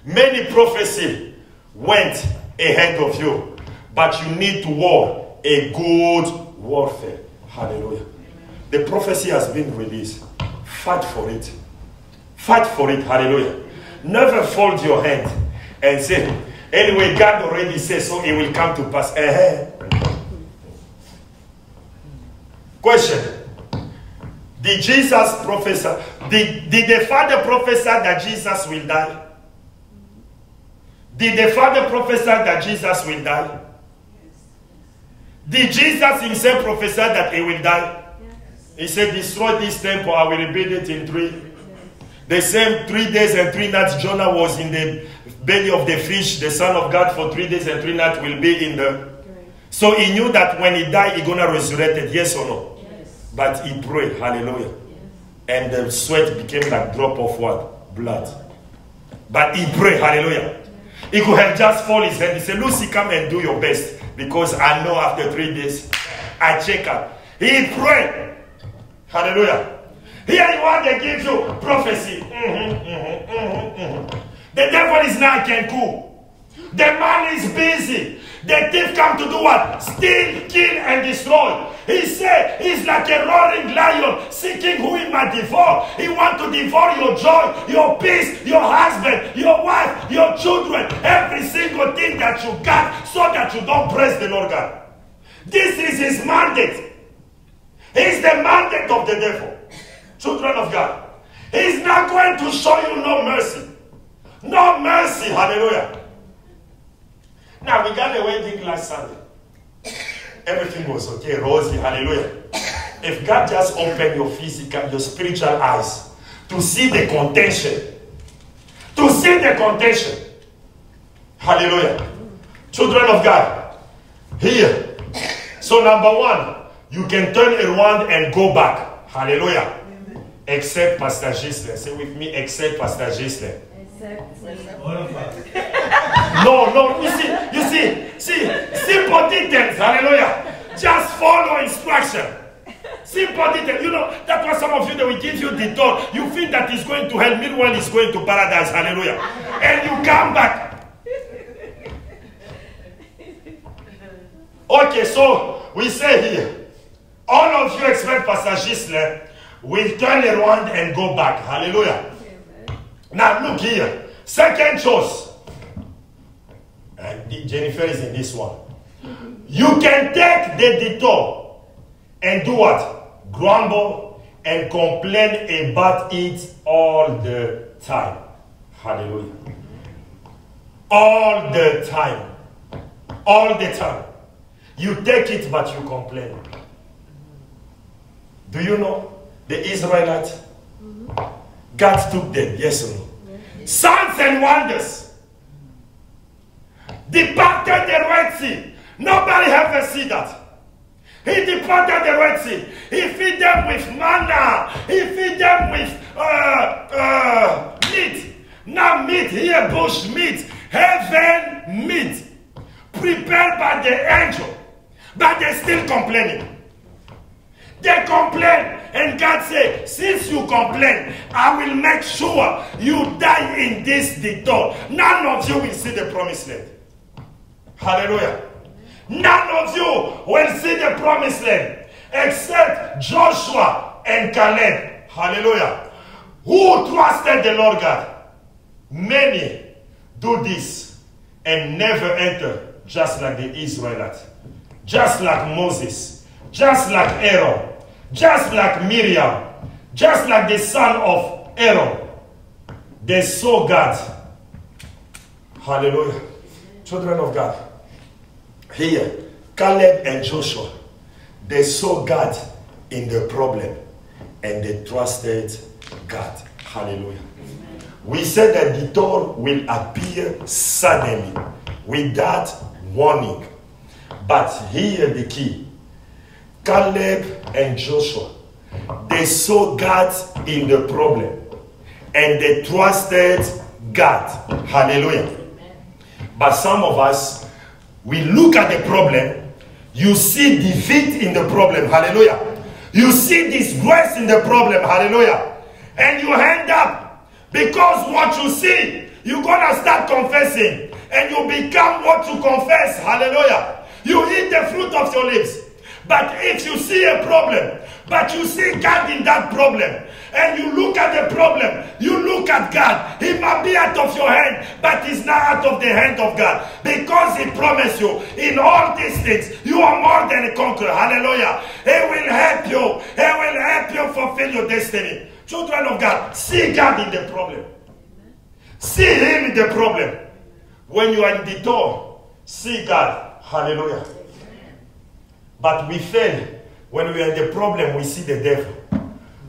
many prophecy went ahead of you, but you need to war a good warfare. Hallelujah. The prophecy has been released. Fight for it. Fight for it. Hallelujah. Never fold your hand and say, anyway, God already says so, it will come to pass. Question. Did Jesus prophesy? Did the Father prophesy that Jesus will die? Did the Father prophesy that Jesus will die? Did Jesus himself prophesy that he will die? He said, destroy this temple, I will rebuild it in 3. The same 3 days and 3 nights Jonah was in the belly of the fish, the Son of God for 3 days and 3 nights will be in the... So he knew that when he died, he's going to resurrect it, yes or no? Yes. But he prayed, hallelujah. Yes. And the sweat became like drop of what? Blood. But he prayed, hallelujah. He could have just fallen his head. He said, Lucy, come and do your best. Because I know after 3 days, I check up. He prayed. Hallelujah. Here you are, they give you prophecy. The devil is not can cool. The man is busy. The thief come to do what? Steal, kill, and destroy. He said he's like a roaring lion seeking who he might devour. He wants to devour your joy, your peace, your husband, your wife, your children, every single thing that you got so that you don't praise the Lord God. This is his mandate. It's the mandate of the devil. Children of God. He's not going to show you no mercy. No mercy. Hallelujah. Now, we got a wedding last Sunday. Everything was okay, rosy. Hallelujah. If God just opened your physical, your spiritual eyes to see the contention. To see the contention. Hallelujah. Children of God. Here. So number 1, you can turn around and go back. Hallelujah. Except Pastor Gisler. Say with me, except Pastor Gisler. No, you see, simple details, hallelujah. Just follow instruction. Simple details. You know, that's why some of you, they will give you the door. You think that it's going to hell, meanwhile it's going to paradise, hallelujah. And you come back. Okay, so we say here, all of you except Pastor Gisler will turn around and go back. Hallelujah. Now look here. Second choice. And Jennifer is in this one. You can take the detour and do what? Grumble and complain about it all the time. Hallelujah. All the time. All the time. You take it but you complain. Do you know? The Israelites, God took them, yes or no? Yes. Signs and wonders. Departed the Red Sea. Nobody ever seen that. He departed the Red Sea. He fed them with manna. He fed them with meat. Not meat here, bush meat. Heaven meat. Prepared by the angel. But they're still complaining. They complain. And God said, since you complain, I will make sure you die in this detour. None of you will see the promised land. Hallelujah. None of you will see the promised land except Joshua and Caleb. Hallelujah. Who trusted the Lord God? Many do this and never enter, just like the Israelites, just like Moses, just like Aaron, just like Miriam, just like the son of Aaron. They saw God. Hallelujah. Children of God. Here, Caleb and Joshua, they saw God in the problem and they trusted God. Hallelujah. Amen. We said that the door will appear suddenly without warning. But here the key. Caleb and Joshua, they saw God in the problem and they trusted God. Hallelujah. Amen. But some of us, we look at the problem, you see defeat in the problem. Hallelujah. You see disgrace in the problem. Hallelujah. And you end up, because what you see, you're going to start confessing. And you become what you confess. Hallelujah. You eat the fruit of your lips. But if you see a problem, but you see God in that problem, and you look at the problem, you look at God, He might be out of your hand, but He's not out of the hand of God. Because He promised you, in all these things, you are more than a conqueror. Hallelujah. He will help you. He will help you fulfill your destiny. Children of God, see God in the problem. See Him in the problem. When you are in the door, see God. Hallelujah. But we fail. When we are in the problem, we see the devil.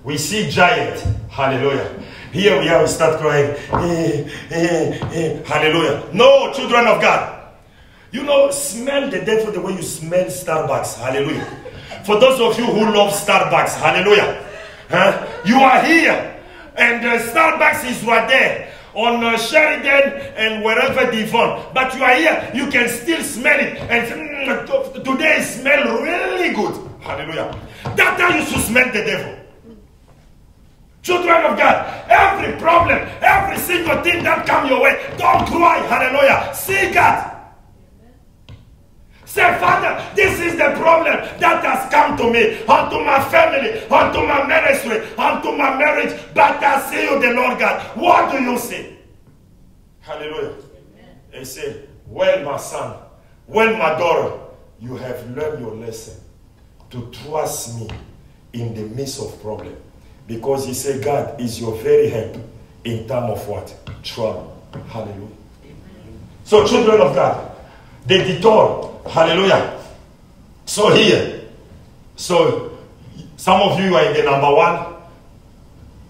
We see giant. Hallelujah. Here we are, we start crying. Hallelujah. No, children of God. You know, smell the devil the way you smell Starbucks. Hallelujah. For those of you who love Starbucks, hallelujah. Huh? You are here. And Starbucks is right there. On Sheridan and wherever Devon. But you are here, you can still smell it. And today it smells really good. Hallelujah. That's how you should smell the devil. Children of God, every problem, every single thing that comes your way, don't cry. Hallelujah. See God. Say, Father, this is the problem that has come to me, unto my family, unto my ministry, unto my marriage. But I see you, the Lord God. What do you see? Hallelujah. He said, well, my son, well, my daughter, you have learned your lesson to trust me in the midst of problem. Because He said, God is your very help in time of what? Trouble. Hallelujah. So, children of God, the detour. Hallelujah. So here, so some of you are in the number one.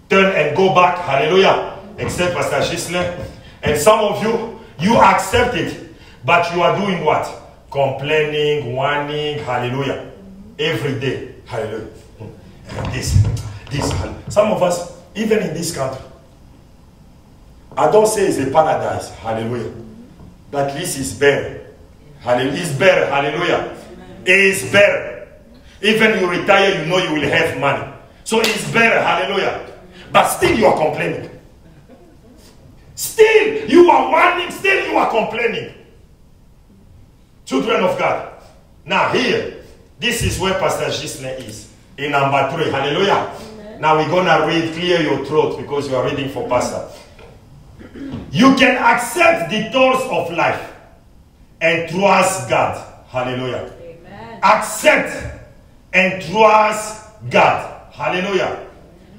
Turn and go back. Hallelujah. Except Pastor Gisler. And some of you, you accept it. But you are doing what? Complaining, whining. Hallelujah. Every day. Hallelujah. And this. Some of us, even in this country, I don't say it's a paradise. Hallelujah. But at least it's better. Hallelujah. It's better. Hallelujah. It's better. Even you retire, you know you will have money. So it's better. Hallelujah. But still you are complaining. Still you are whining. Still you are complaining. Children of God. Now here, this is where Pastor Gisler is. In number 3. Hallelujah. Amen. Now we're going to read, clear your throat because you are reading for Pastor. You can accept the doors of life and trust God. Hallelujah. Amen. Accept and trust God. Hallelujah. Amen.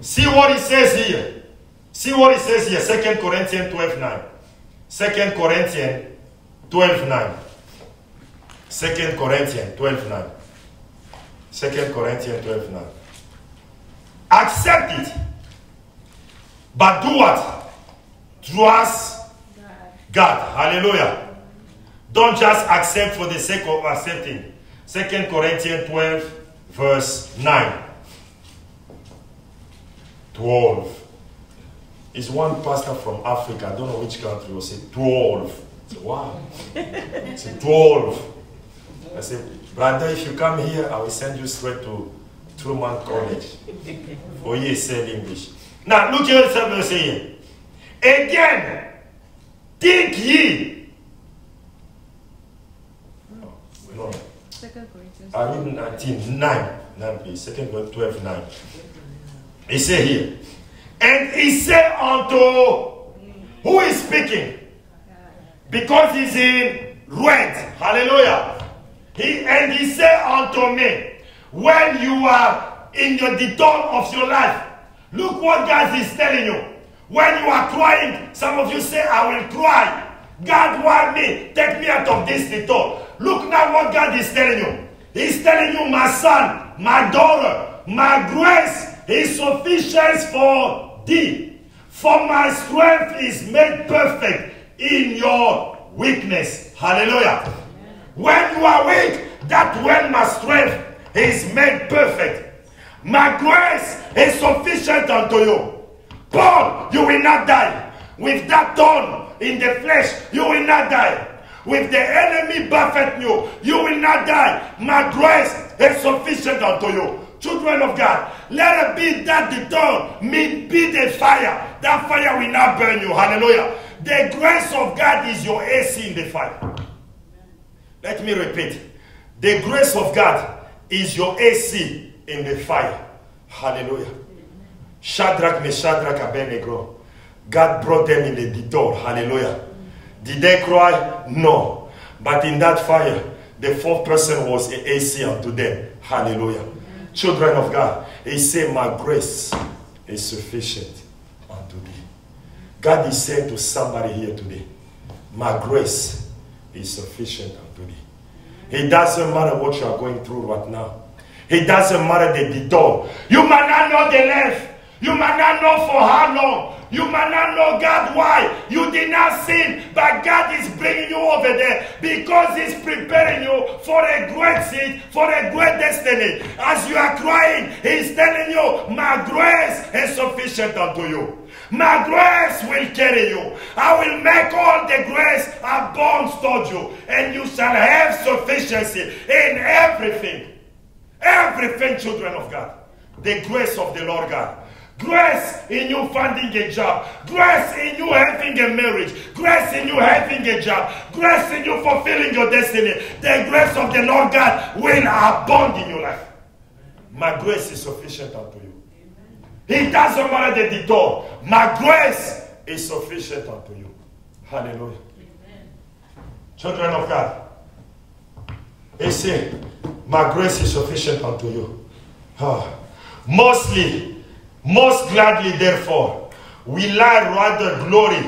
See what it says here. See what it says here. 2 Corinthians 12:9. 2 Corinthians 12:9. 2 Corinthians 12:9. 2 Corinthians 12:9. Accept it. But do what? Trust God. Hallelujah. Don't just accept for the sake of accepting. 2 Corinthians 12, verse 9. 12. It's one pastor from Africa. I don't know which country. Will say 12. I said, wow. It's 12. I said, brother, if you come here, I will send you straight to Truman College for ESL English. Now, look here what I'm saying. Again, think ye. No. 2 Corinthians. I read 19, 9, please. 2 Corinthians 12, 9. He said here, And he said unto, who is speaking? Because he's in red. Hallelujah. And he said unto me, when you are in the dawn of your life, look what God is telling you. When you are crying, some of you say, I will cry. God want me, take me out of this detour. Look now what God is telling you. He's telling you, my son, my daughter, my grace is sufficient for thee. For my strength is made perfect in your weakness. Hallelujah. When you are weak, that's when my strength is made perfect. My grace is sufficient unto you. Paul, you will not die. With that thorn in the flesh, you will not die. With the enemy buffet you, you will not die. My grace is sufficient unto you. Children of God, let it be that the thorn, be the fire. That fire will not burn you. Hallelujah. The grace of God is your AC in the fire. Let me repeat. The grace of God is your AC in the fire. Hallelujah. Shadrach, Meshach, Abednego. God brought them in the detour. Hallelujah. Did they cry? No. But in that fire, the fourth person was an AC unto them. Hallelujah. Children of God, he said, my grace is sufficient unto thee. God is saying to somebody here today, my grace is sufficient unto thee. It doesn't matter what you are going through right now. It doesn't matter the detour. You might not know the length. You might not know for how long. You might not know God why. You did not sin, but God is bringing you over there because He's preparing you for a great seed, for a great destiny. As you are crying, He's telling you, my grace is sufficient unto you. My grace will carry you. I will make all the grace abound toward you, and you shall have sufficiency in everything. Everything, children of God. The grace of the Lord God. Grace in you finding a job. Grace in you having a marriage. Grace in you having a job. Grace in you fulfilling your destiny. The grace of the Lord God will abound in your life. My grace is sufficient unto you. It doesn't matter the detour. My grace is sufficient unto you. Hallelujah. Children of God, He said, my grace is sufficient unto you. Most gladly, therefore, will I rather glory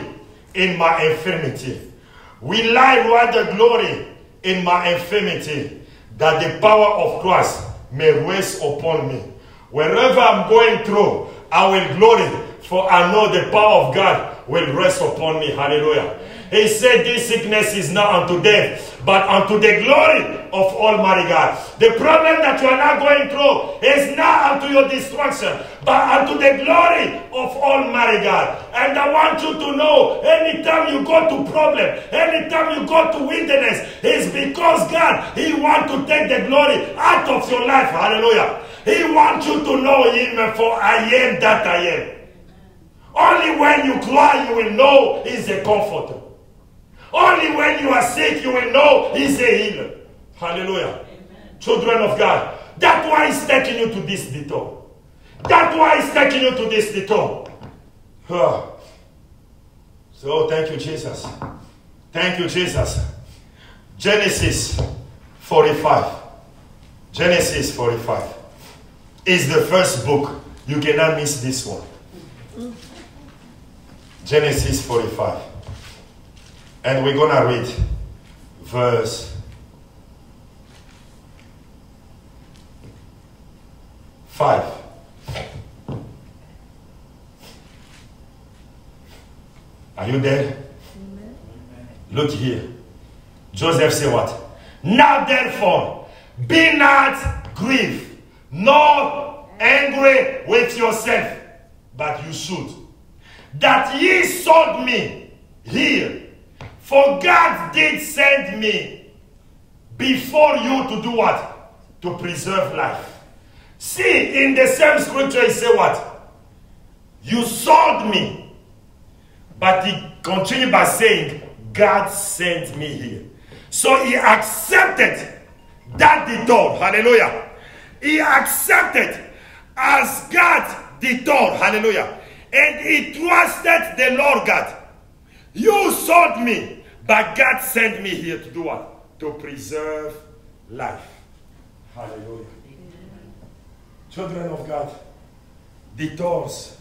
in my infirmity. Will I rather glory in my infirmity, that the power of Christ may rest upon me. Wherever I'm going through, I will glory, for I know the power of God will rest upon me. Hallelujah. He said this sickness is not unto death, but unto the glory of Almighty God. The problem that you are not going through is not unto your destruction, but unto the glory of Almighty God. And I want you to know, anytime you go to problem, anytime you go to wilderness, it's because God, He wants to take the glory out of your life. Hallelujah. He wants you to know Him, for I am that I am. Only when you cry, you will know He's a comforter. Only when you are sick, you will know He's a healer. Hallelujah. Amen. Children of God, that's why He's taking you to this detour. That's why He's taking you to this detour. So, thank you, Jesus. Thank you, Jesus. Genesis 45. Genesis 45 is the first book. You cannot miss this one. Genesis 45. And we're going to read verse 5. Are you there? Amen. Look here. Joseph said what? Now therefore, be not grieved, nor angry with yourself, but you should, that ye sold me here. For God did send me before you to do what? To preserve life. See, in the same scripture, he said what? You sold me. But he continued by saying, God sent me here. So he accepted that detour. Hallelujah. He accepted as God detour. Hallelujah. And he trusted the Lord God. You sold me, but God sent me here to do what? To preserve life. Hallelujah. Amen. Children of God, detours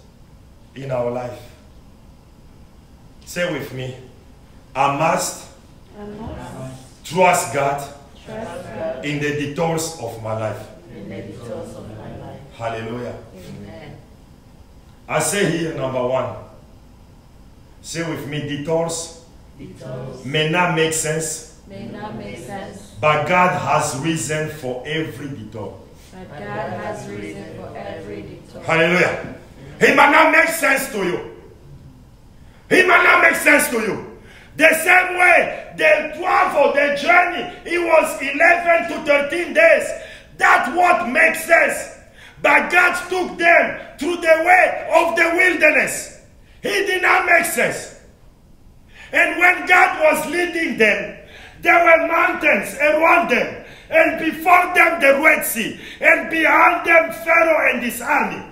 in our life. Say with me, I must trust God in the detours of my life. Hallelujah. Amen. I say here, number one. Say with me, detours may not make sense. But God has reason for every detour. Hallelujah. He might not make sense to you. He might not make sense to you. The same way, the travel, the journey, it was 11 to 13 days. That's what makes sense. But God took them through the way of the wilderness. He did not make sense. And when God was leading them, there were mountains around them. And before them, the Red Sea. And behind them, Pharaoh and his army.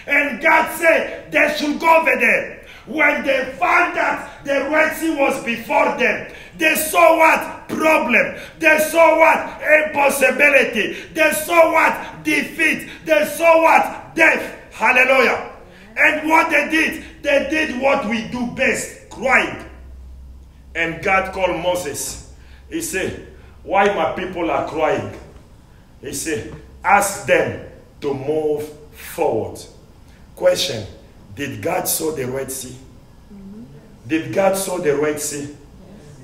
And God said they should go over there. When they found that the Red Sea was before them, they saw what? Problem. They saw what? Impossibility. They saw what? Defeat. They saw what? Death. Hallelujah. And what they did what we do best, crying. And God called Moses. He said, why my people are crying? He said, ask them to move forward. Question, did God saw the Red Sea? Did God saw the Red Sea? Yes.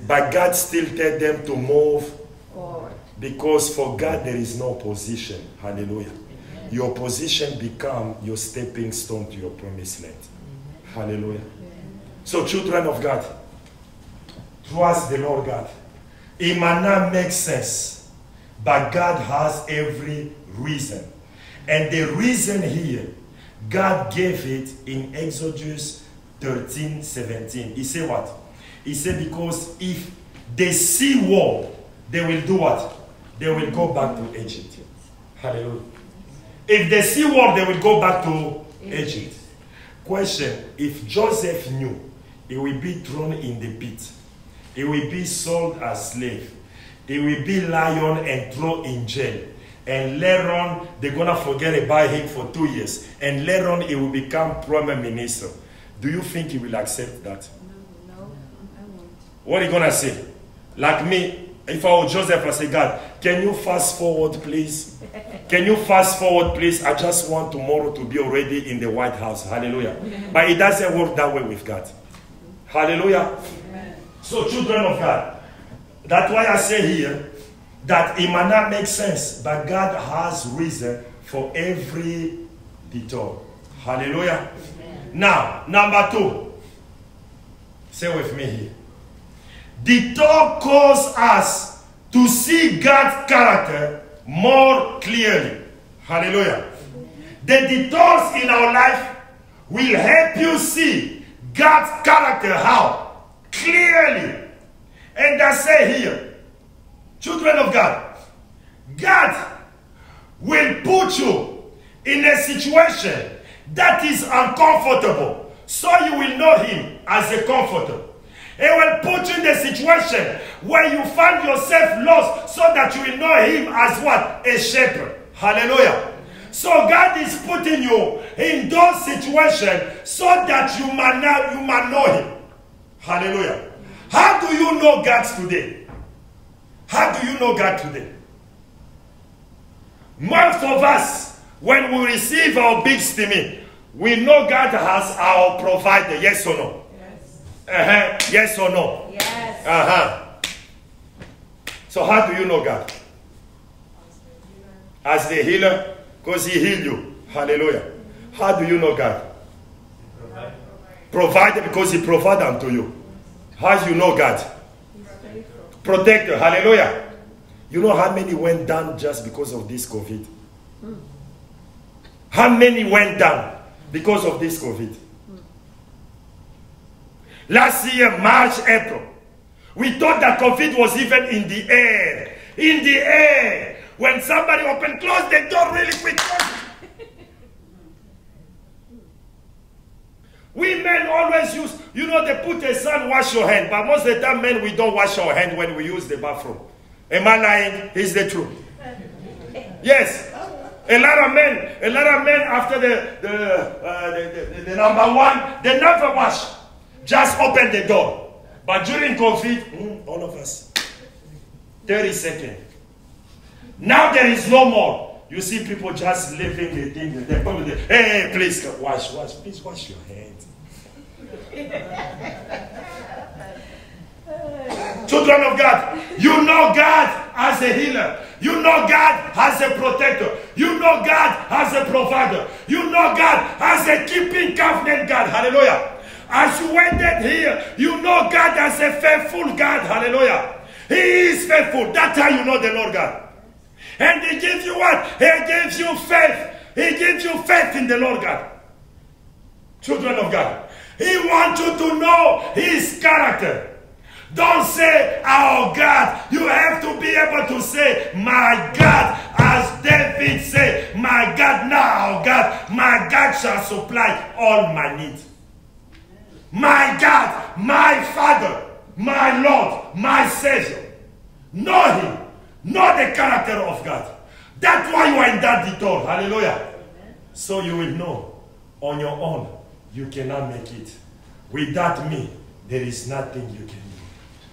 But God still tell them to move forward. Because for God there is no position. Hallelujah. Amen. Your position become your stepping stone to your promised land. Amen. Hallelujah. Amen. So children of God, trust the Lord God. It might not make sense, but God has every reason. And the reason here, God gave it in Exodus 13:17. He said what? He said because if they see war, they will do what? They will go back to Egypt. Hallelujah. If they see war, they will go back to Egypt. Question, if Joseph knew he will be thrown in the pit, he will be sold as slave, he will be lion and thrown in jail, and later on, they're going to forget about him for 2 years. And later on, he will become prime minister. Do you think he will accept that? No, I won't. What are you going to say? Like me, if I was Joseph, I say, God, can you fast forward, please? Can you fast forward, please? I just want tomorrow to be already in the White House. Hallelujah. But it doesn't work that way with God. Hallelujah. Amen. So, children of God, that's why I say here, that it might not make sense, but God has reason for every detour. Hallelujah. Amen. Now, number 2. Say with me here. Detour causes us to see God's character more clearly. Hallelujah. The detours in our life will help you see God's character how? Clearly. And I say here, children of God, God will put you in a situation that is uncomfortable, so you will know Him as a comforter. He will put you in a situation where you find yourself lost, so that you will know Him as what? A shepherd. Hallelujah. So God is putting you in those situations so that you might know Him. Hallelujah. How do you know God today? How do you know God today? Most of us, when we receive our big steaming, we know God as our provider. Yes or no? Yes. Yes or no? Yes. So how do you know God? As the healer, because He healed you. Hallelujah. How do you know God? Provider, because He provided unto you. How do you know God? Protector. Hallelujah. You know how many went down just because of this COVID? How many went down because of this COVID? Last year, March, April, we thought that COVID was even in the air. In the air. When somebody opened, close the door really quick. see men always use, you know, they put a sign, wash your hand. But most of the time, men, we don't wash our hand when we use the bathroom. Am I lying? Is the truth? Yes. A lot of men after the number one, they never wash. Just open the door. But during COVID, all of us, 30 seconds. Now there is no more. You see people just leaving the thing. They come with hey, please wash. Please wash your hands. Children of God, you know God as a healer. You know God as a protector. You know God as a provider. You know God as a keeping covenant God. Hallelujah. As you waited here, you know God as a faithful God. Hallelujah. He is faithful. That's how you know the Lord God. And He gives you what? He gives you faith. He gives you faith in the Lord God. Children of God. He wants you to know His character. Don't say, our God. You have to be able to say, my God, as David said, my God, now, God, my God shall supply all my needs. My God, my Father, my Lord, my Savior. Know Him. Know the character of God. That's why you are in that detour. Hallelujah. Amen. So you will know on your own you cannot make it. Without me, there is nothing you can do.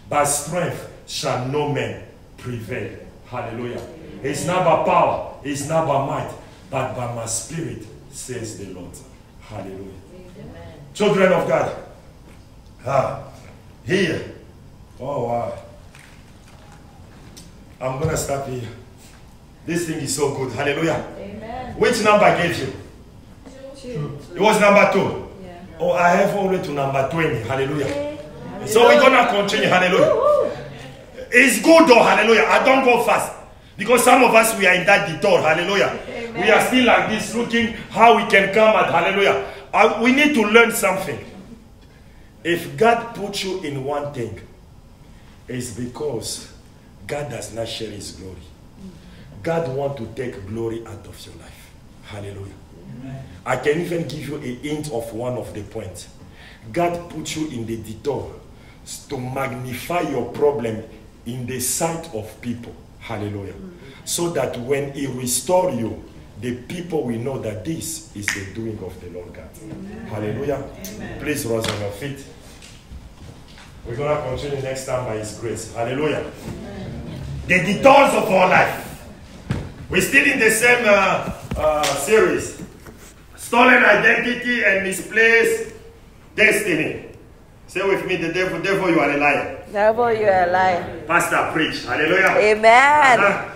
By strength shall no man prevail. Hallelujah. Amen. It's not by power, it's not by might, but by my spirit, says the Lord. Hallelujah. Amen. Children of God. Here. Oh wow. I'm going to stop here. This thing is so good. Hallelujah. Amen. Which number I gave you? 2. It was number 2. Yeah. Oh, I have only to number 20. Hallelujah. Hallelujah. So we're going to continue. Hallelujah. Woo-hoo. It's good though. Hallelujah. I don't go fast. Because some of us, we are in that detour. Hallelujah. Amen. We are still like this, looking how we can come at. Hallelujah. We need to learn something. If God puts you in one thing, it's because God does not share His glory. God wants to take glory out of your life. Hallelujah. Amen. I can even give you a hint of one of the points. God put you in the detour to magnify your problem in the sight of people. Hallelujah. So that when He restores you, the people will know that this is the doing of the Lord God. Amen. Hallelujah. Amen. Please rise on your feet. We're going to continue next time by His grace. Hallelujah. Amen. The detours of our life. We're still in the same series. Stolen identity and misplaced destiny. Say with me, the devil, you are a liar. Devil, you are a liar. Pastor, preach. Hallelujah. Amen.